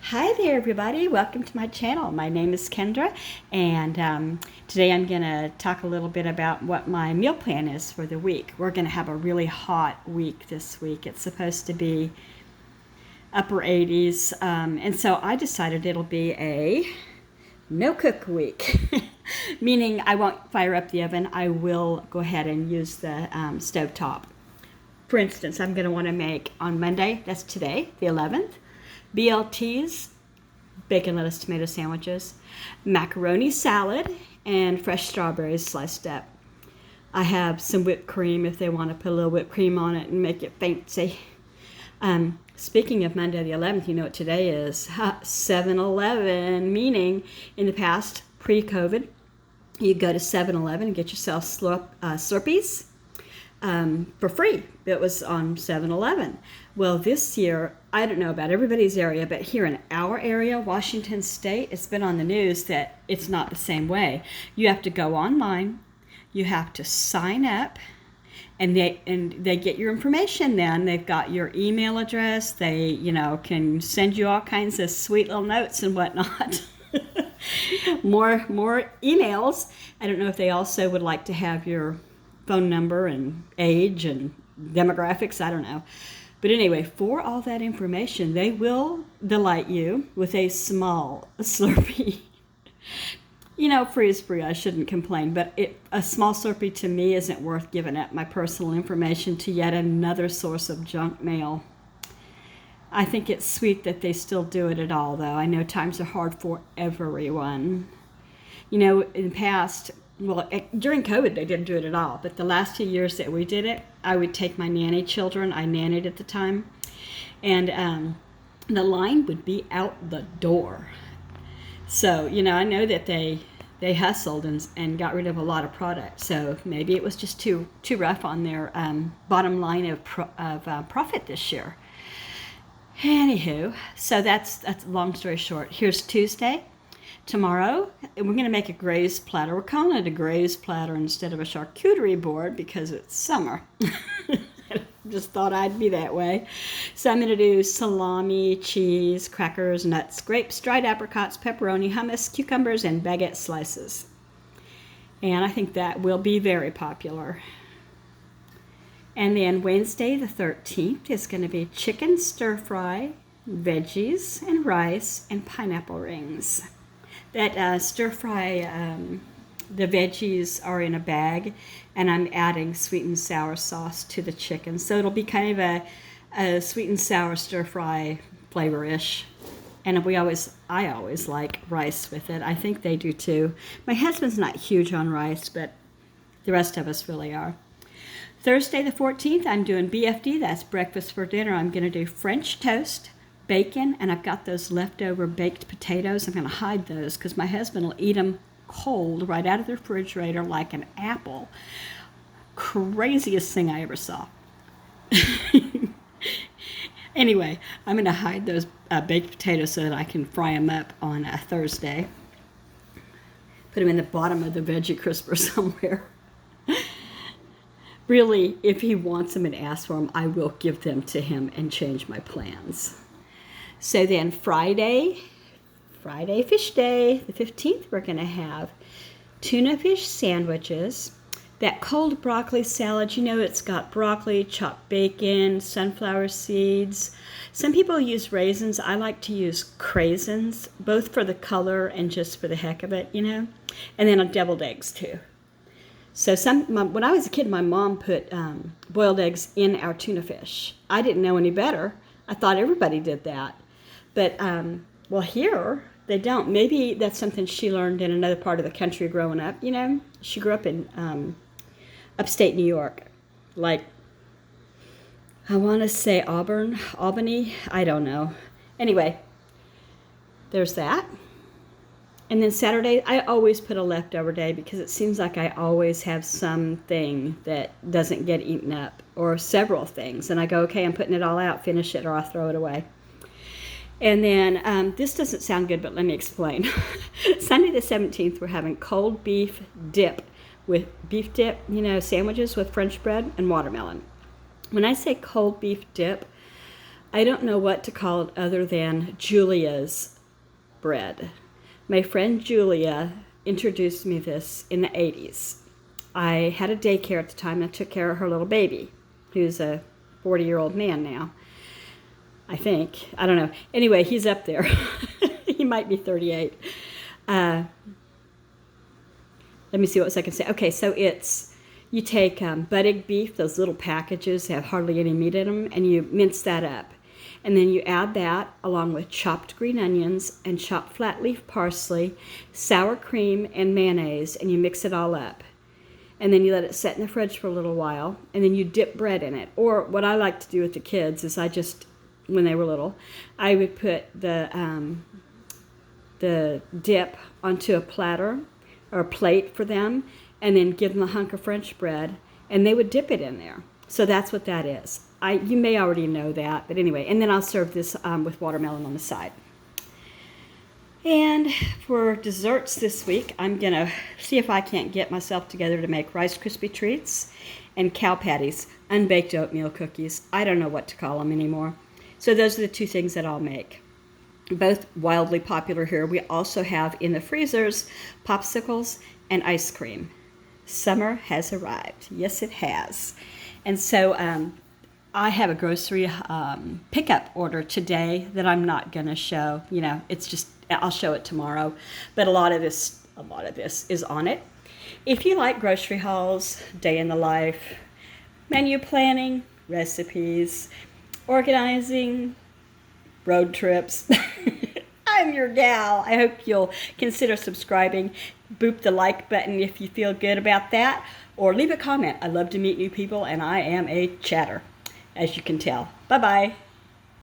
Hi there, everybody. Welcome to my channel. My name is Kendra, and today I'm going to talk a little bit about what my meal plan is for the week. We're going to have a really hot week this week. It's supposed to be upper 80s, and so I decided it'll be a no-cook week, meaning I won't fire up the oven. I will go ahead and use the stove top. For instance, I'm going to want to make on Monday, that's today, the 11th, BLTs, bacon, lettuce, tomato sandwiches, macaroni salad, and fresh strawberries sliced up. I have some whipped cream if they want to put a little whipped cream on it and make it fancy. Speaking of Monday the 11th, you know what today is? 7-Eleven, meaning in the past, pre-COVID, you go to 7-Eleven and get yourself Slurpees for free. It was on 7-Eleven. Well, this year, I don't know about everybody's area, but here in our area, Washington State, it's been on the news that it's not the same way. You have to go online, you have to sign up, and they get your information then. They've got your email address. They, can send you all kinds of sweet little notes and whatnot. more emails. I don't know if they also would like to have your phone number and age and demographics. I don't know. But anyway, for all that information, they will delight you with a small Slurpee. Free is free. I shouldn't complain. But a small Slurpee to me isn't worth giving up my personal information to yet another source of junk mail. I think it's sweet that they still do it at all, though. I know times are hard for everyone. In the past, during COVID, they didn't do it at all. But the last 2 years that we did it, I would take my nanny children. I nannied at the time. And the line would be out the door. So, I know that they hustled and got rid of a lot of product. So maybe it was just too rough on their bottom line of profit this year. Anywho, so that's long story short. Here's Tuesday. Tomorrow, we're going to make a graze platter. We're calling it a graze platter instead of a charcuterie board because it's summer. Just thought I'd be that way. So I'm going to do salami, cheese, crackers, nuts, grapes, dried apricots, pepperoni, hummus, cucumbers, and baguette slices. And I think that will be very popular. And then Wednesday the 13th is going to be chicken stir fry, veggies, and rice, and pineapple rings. That stir fry, the veggies are in a bag, and I'm adding sweet and sour sauce to the chicken. So it'll be kind of a sweet and sour stir fry flavor-ish. And I always like rice with it. I think they do too. My husband's not huge on rice, but the rest of us really are. Thursday the 14th, I'm doing BFD. That's breakfast for dinner. I'm going to do French toast, bacon, and I've got those leftover baked potatoes. I'm going to hide those because my husband will eat them cold right out of the refrigerator like an apple. Craziest thing I ever saw. Anyway, I'm going to hide those baked potatoes so that I can fry them up on a Thursday. Put them in the bottom of the veggie crisper somewhere. Really, if he wants them and asks for them, I will give them to him and change my plans. So then Friday fish day, the 15th, we're going to have tuna fish sandwiches, that cold broccoli salad. It's got broccoli, chopped bacon, sunflower seeds. Some people use raisins. I like to use craisins, both for the color and just for the heck of it, And then deviled eggs too. So when I was a kid, my mom put boiled eggs in our tuna fish. I didn't know any better. I thought everybody did that. But, here they don't. Maybe that's something she learned in another part of the country growing up, She grew up in upstate New York. Like, I want to say Albany. I don't know. Anyway, there's that. And then Saturday, I always put a leftover day because it seems like I always have something that doesn't get eaten up, or several things. And I go, okay, I'm putting it all out, finish it, or I'll throw it away. And then, this doesn't sound good, but let me explain. Sunday the 17th, we're having cold beef dip sandwiches with French bread and watermelon. When I say cold beef dip, I don't know what to call it other than Julia's bread. My friend Julia introduced me this in the 80s. I had a daycare at the time and I took care of her little baby, who's a 40-year-old man now. I think. I don't know. Anyway, he's up there. He might be 38. Let me see what else I can say. Okay, so you take buttock beef, those little packages that have hardly any meat in them, and you mince that up. And then you add that along with chopped green onions and chopped flat leaf parsley, sour cream, and mayonnaise, and you mix it all up. And then you let it set in the fridge for a little while, and then you dip bread in it. Or what I like to do with the kids is when they were little, I would put the dip onto a platter or a plate for them, and then give them a hunk of French bread, and they would dip it in there. So that's what that is. You may already know that, but anyway. And then I'll serve this with watermelon on the side. And for desserts this week, I'm going to see if I can't get myself together to make Rice Krispie treats and cow patties, unbaked oatmeal cookies. I don't know what to call them anymore. So those are the two things that I'll make. Both wildly popular here. We also have in the freezers popsicles and ice cream. Summer has arrived. Yes, it has. And so I have a grocery pickup order today that I'm not going to show. It's just, I'll show it tomorrow. But a lot of this is on it. If you like grocery hauls, day in the life, menu planning, recipes, organizing, road trips, I'm your gal. I hope you'll consider subscribing. Boop the like button if you feel good about that, or leave a comment. I love to meet new people, and I am a chatter, as you can tell. Bye-bye.